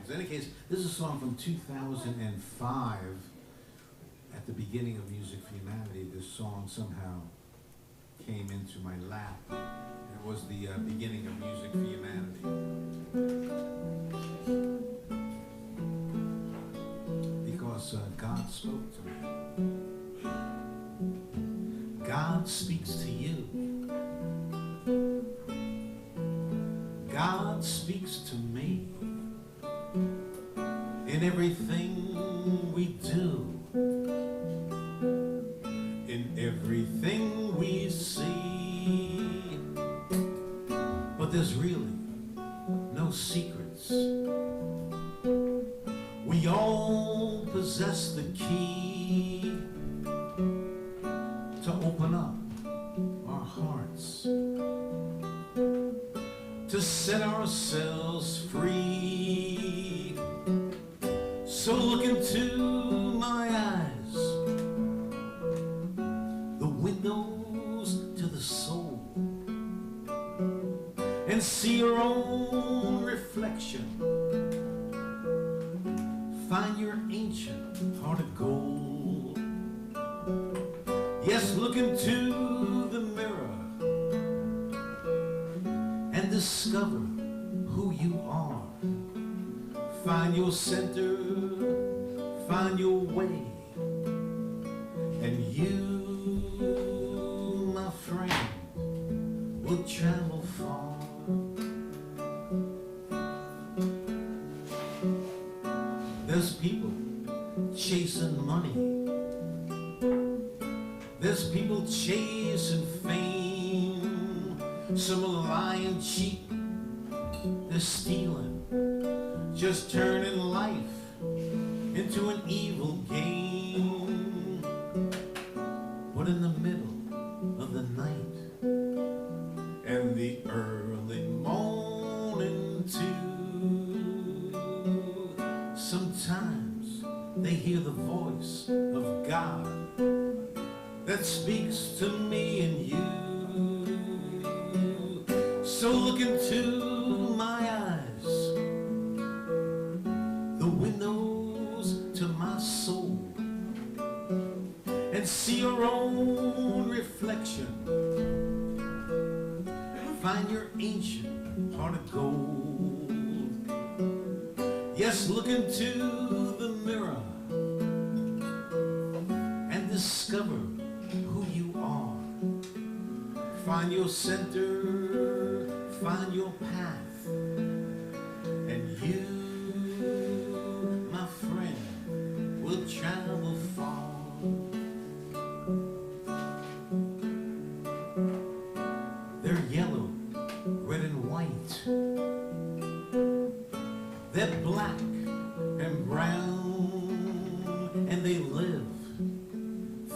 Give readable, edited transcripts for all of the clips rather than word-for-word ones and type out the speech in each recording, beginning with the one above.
So in any case, this is a song from 2005. At the beginning of Music for Humanity, this song somehow came into my lap. It was the beginning of Music for Humanity. Because God spoke to me. God speaks to you. God speaks to me. In everything we do, in everything we see, but there's really no secrets. We all possess the key to open up our hearts, to set ourselves free. So look into my eyes, the windows to the soul, and see your own reflection. Find your ancient heart of gold. Yes, look into the mirror and discover who you are. Find your center, find your way, and you, my friend, will travel far. There's people chasing money. There's people chasing fame. Some are lying cheap, they're stealing, just turning life into an evil game. But in the middle of the night and the early morning too, sometimes they hear the voice of God that speaks to me and you. So look into my eyes, the windows to my soul, and see your own reflection. Find your ancient heart of gold. Yes, look into the mirror and discover who you are. Find your center, find your path, and you, my friend, will travel far. They're yellow, red and white. They're black and brown, and they live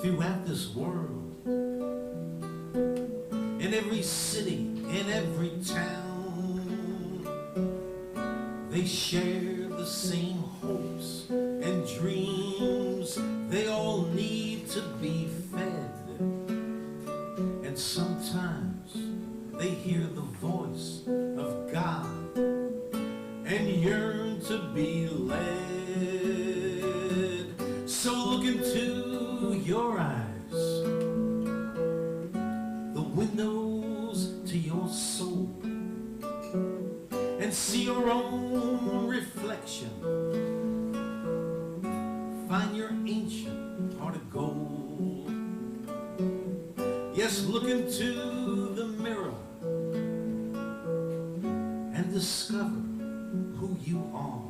throughout this world. In every city, in every town, they share the same hopes and dreams. They all need to be fed, and sometimes they hear the voice of God and yearn to be led. So look into your eyes, the windows to your soul, and see your own reflection. Find your ancient heart of gold. Yes, look into the mirror and discover who you are.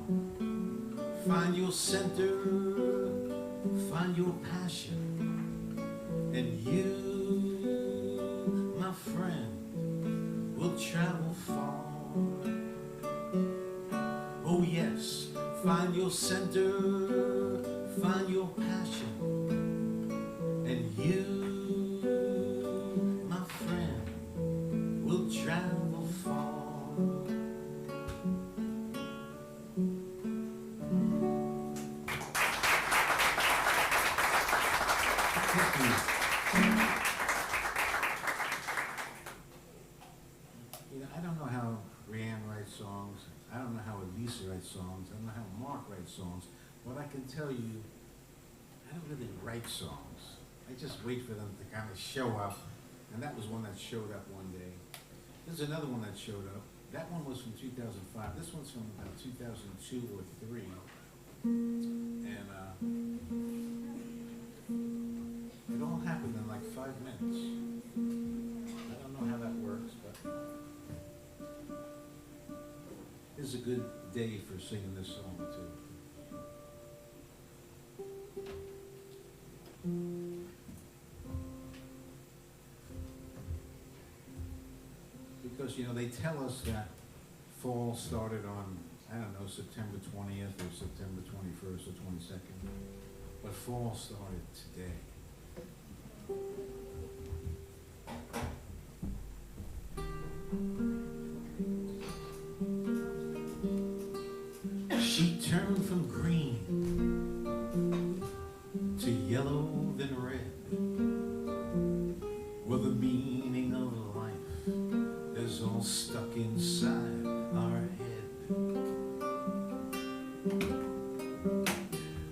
Find your center, find your passion, and you, my friend, will travel far. Oh yes, find your center, find your passion, and you, my friend, will travel far. You know, I don't know how Brianne writes songs. I don't know how Elissa writes songs. I don't know how Mark writes songs, but I can tell you, I don't really write songs. I just wait for them to kind of show up, and that was one that showed up one day. There's another one that showed up. That one was from 2005. This one's from about 2002 or 3. And it all happened in like 5 minutes. I don't know how that works, but it's a good day for singing this song too. Because, you know, they tell us that fall started on, I don't know, September 20th or September 21st or 22nd. But fall started today. She turned from green to yellow then red. Well, the meaning of life is all stuck inside our head.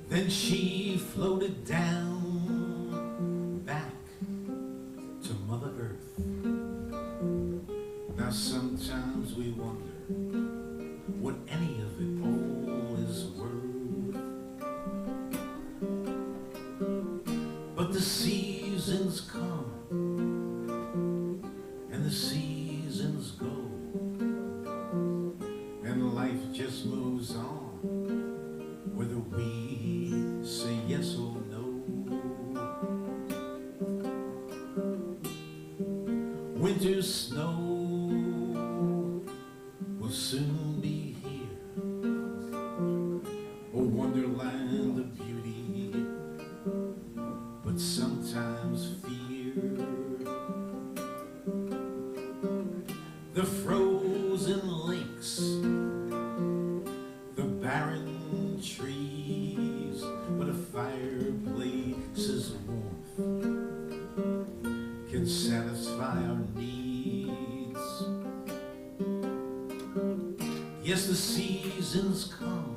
Then she floated down back to Mother Earth. Now sometimes we wonder what any of it all is worth. But the seasons come and the seasons go, and life just moves on, whether we say yes or no. Winter snow will soon be here, a wonderland of beauty, but sometimes fear. The frozen lakes, the barren trees, but a fireplace's warmth can satisfy our needs. Yes, the seasons come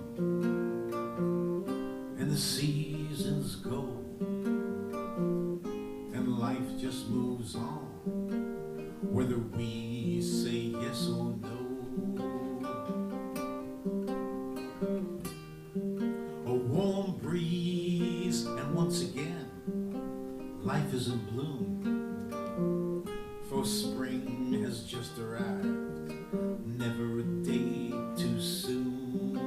and the seasons go, and life just moves on, whether we say yes or no. A warm breeze, and once again, life is in bloom, for spring has just arrived, never a day too soon.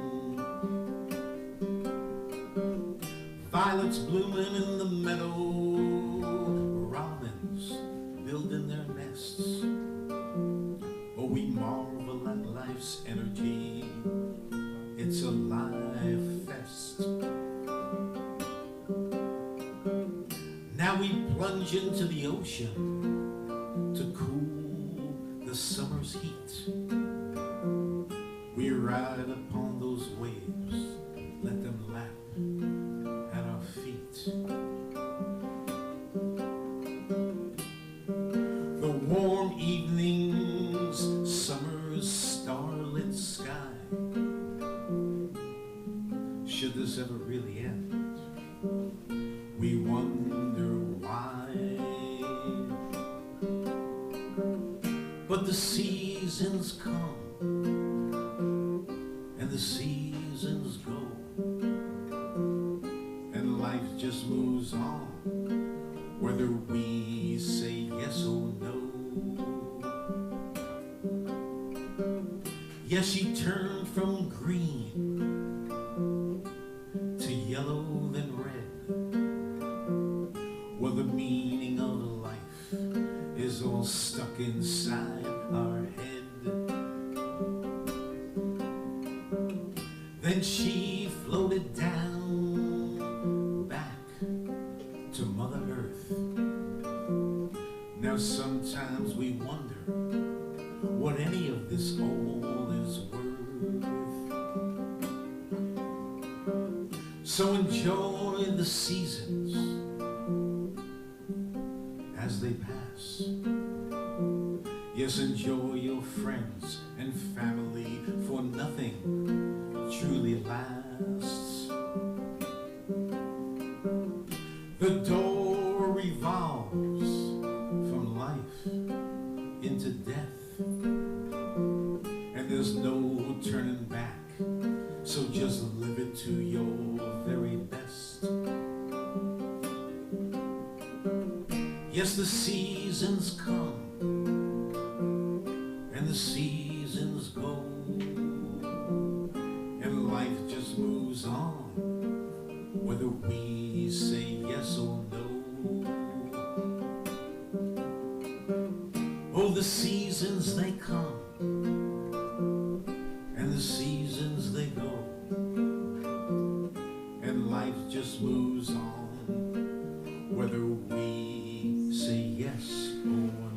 Violets blooming in the meadow, robins building their nests. Oh, we marvel at life's energy, it's a live fest. Now we plunge into the ocean to cool the summer's heat. We ride upon those waves, let them lap at our feet. The warm evenings, summer's starlit sky. Should this ever really end, we wonder why. But the seasons come and the seasons go, and life just moves on, whether we say yes or no. Yes, she turned from green to yellow then red. Well, the meaning of life is all stuck inside our head. Then she floated down back to Mother Earth. Now sometimes we wonder what any of this all is worth. So enjoy the seasons as they pass. Yes, enjoy your friends and family, for nothing truly lasts. The door revolves from life into death, and there's no turning back, so just live it to your very best. Yes, the seasons come and the seasons go, and life just moves on, whether we say yes or no. Oh, the seasons they come and the seasons they go, and life just moves on, whether we say yes or no.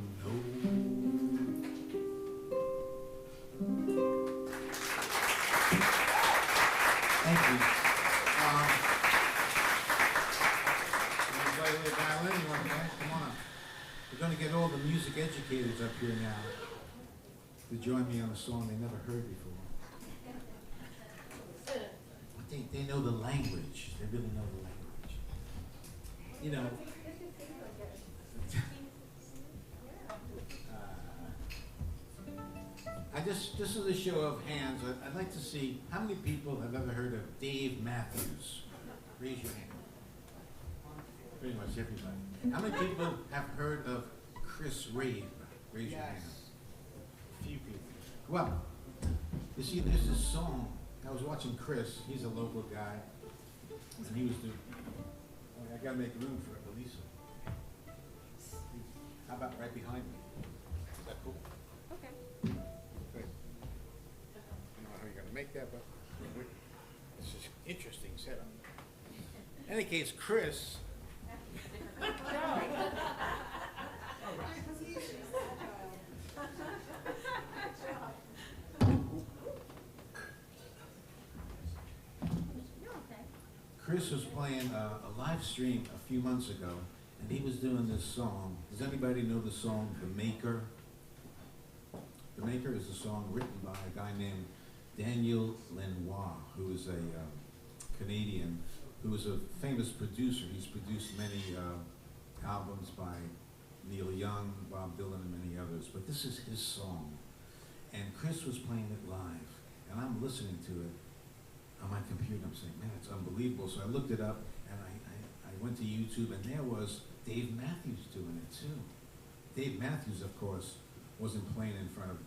Thank you. You want to play a little violin? You want to play? Come on. We're going to get all the music educators up here now to join me on a song they never heard before. They know the language. They really know the language. You know, this is a show of hands. I'd like to see how many people have ever heard of Dave Matthews. Raise your hand. Pretty much everybody. How many people have heard of Chris Rabe? Raise your hand. A few people. Well, you see, there's this song. I was watching Chris. He's a local guy, and he was doing. Oh, I gotta make room for Elissa. How about right behind me? Is that cool? Okay. Good. I don't know how you're gonna make that, but this is an interesting setup. In any case, Chris. Chris was playing a live stream a few months ago, and he was doing this song. Does anybody know the song The Maker? The Maker is a song written by a guy named Daniel Lenoir, who is a Canadian, who is a famous producer. He's produced many albums by Neil Young, Bob Dylan, and many others. But this is his song. And Chris was playing it live, and I'm listening to it on my computer. I'm saying, man, it's unbelievable. So I looked it up, and I went to YouTube, and there was Dave Matthews doing it too. Dave Matthews, of course, wasn't playing in front of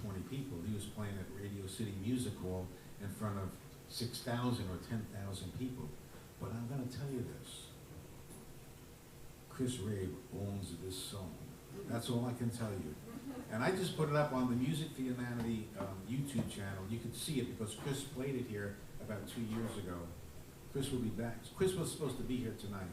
20 people. He was playing at Radio City Music Hall in front of 6,000 or 10,000 people. But I'm going to tell you this. Chris Rabe owns this song. That's all I can tell you. And I just put it up on the Music for Humanity YouTube channel. You can see it because Chris played it here about 2 years ago. Chris will be back. Chris was supposed to be here tonight.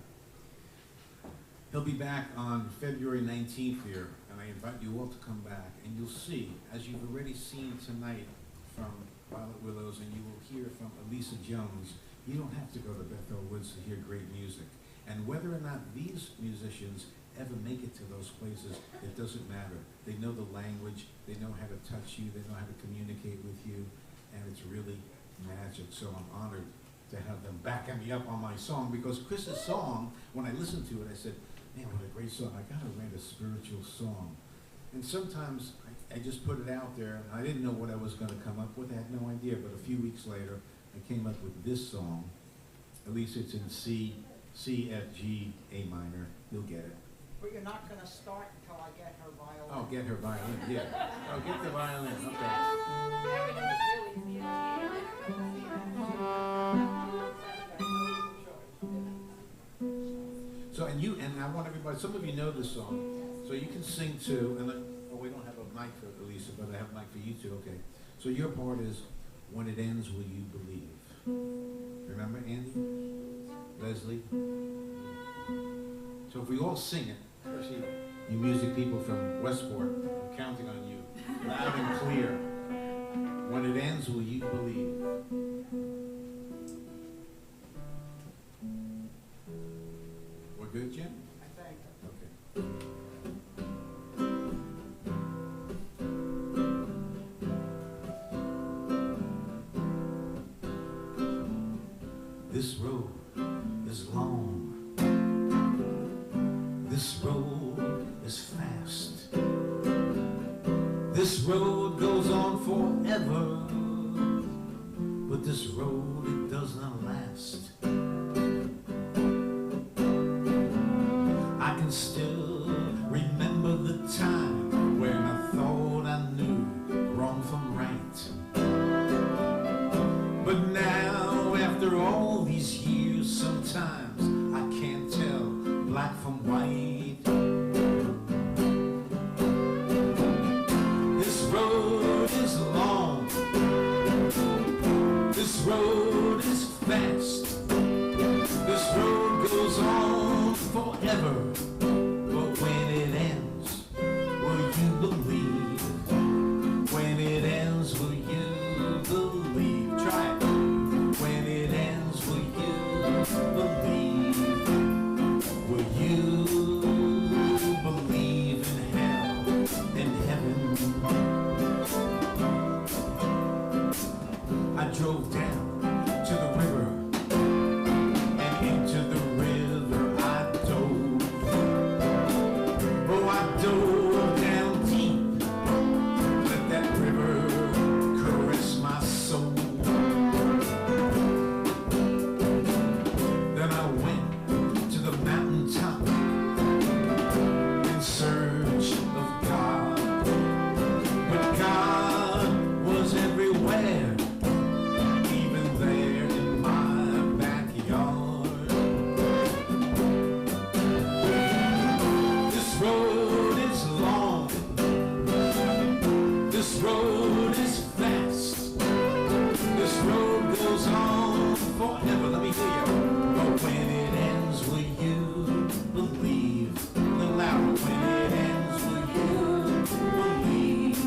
He'll be back on February 19th here, and I invite you all to come back. And you'll see, as you've already seen tonight from Violet Willows, and you will hear from Elissa Jones, you don't have to go to Bethel Woods to hear great music. And whether or not these musicians ever make it to those places, it doesn't matter. They know the language, they know how to touch you, they know how to communicate with you, and it's really magic. So I'm honored to have them backing me up on my song, because Chris's song, when I listened to it, I said, man, what a great song. I gotta write a spiritual song. And sometimes I just put it out there, and I didn't know what I was gonna come up with. I had no idea, but a few weeks later, I came up with this song. At least it's in C, F, G, A minor. You'll get it. But you're not going to start until I get her violin. Oh, get her violin, yeah. Oh, get the violin, okay. So, and I want everybody, some of you know this song, so you can sing too, and oh, we don't have a mic for Elissa, but I have a mic for you too, okay. So your part is, when it ends, will you believe? Remember, Andy? Leslie? So if we all sing it, especially you music people from Westport, I'm counting on you, loud and clear. When it ends, will you believe? We're good, Jim? I think. Okay. This road is long. This road is fast. This road goes on forever. But this road, it does not last. I can still remember the time when I thought I knew wrong from right. But now, after all these years, sometimes I can't tell black from white. This road is long. This road is fast. This road goes on forever. But when it ends, will you believe? When it ends, will you believe? Try it. When it ends, will you believe? Will you believe in hell and heaven? I drove down to the river, and into the river I dove. Oh, I dove down deep, let that river caress my soul. Then I went to the mountaintop in search of God. But God was everywhere, even there in my backyard. This road is long. This road is fast. This road goes on forever. Let me hear you. But when it ends, will you believe? A little louder. When it ends, will you believe?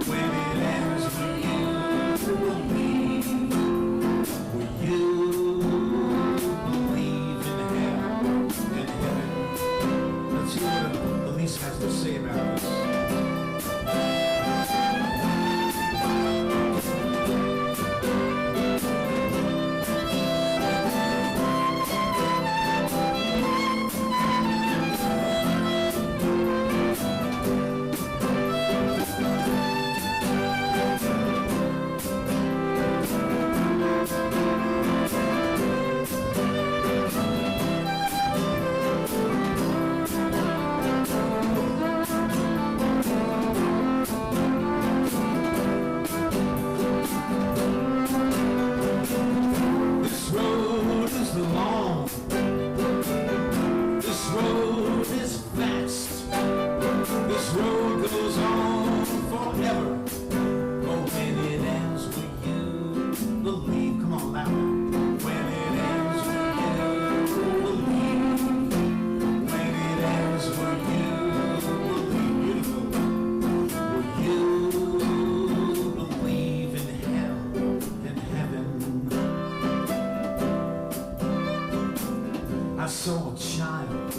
When it ends, will you believe? Will you believe in hell and heaven? Let's hear what Elissa has to say about this. This road is long. This road is fast. This road goes on forever. But when it ends, will you believe? Come on, louder. When it ends, will you believe? When it ends, will you believe? Beautiful. Will you believe in hell and heaven? I saw a child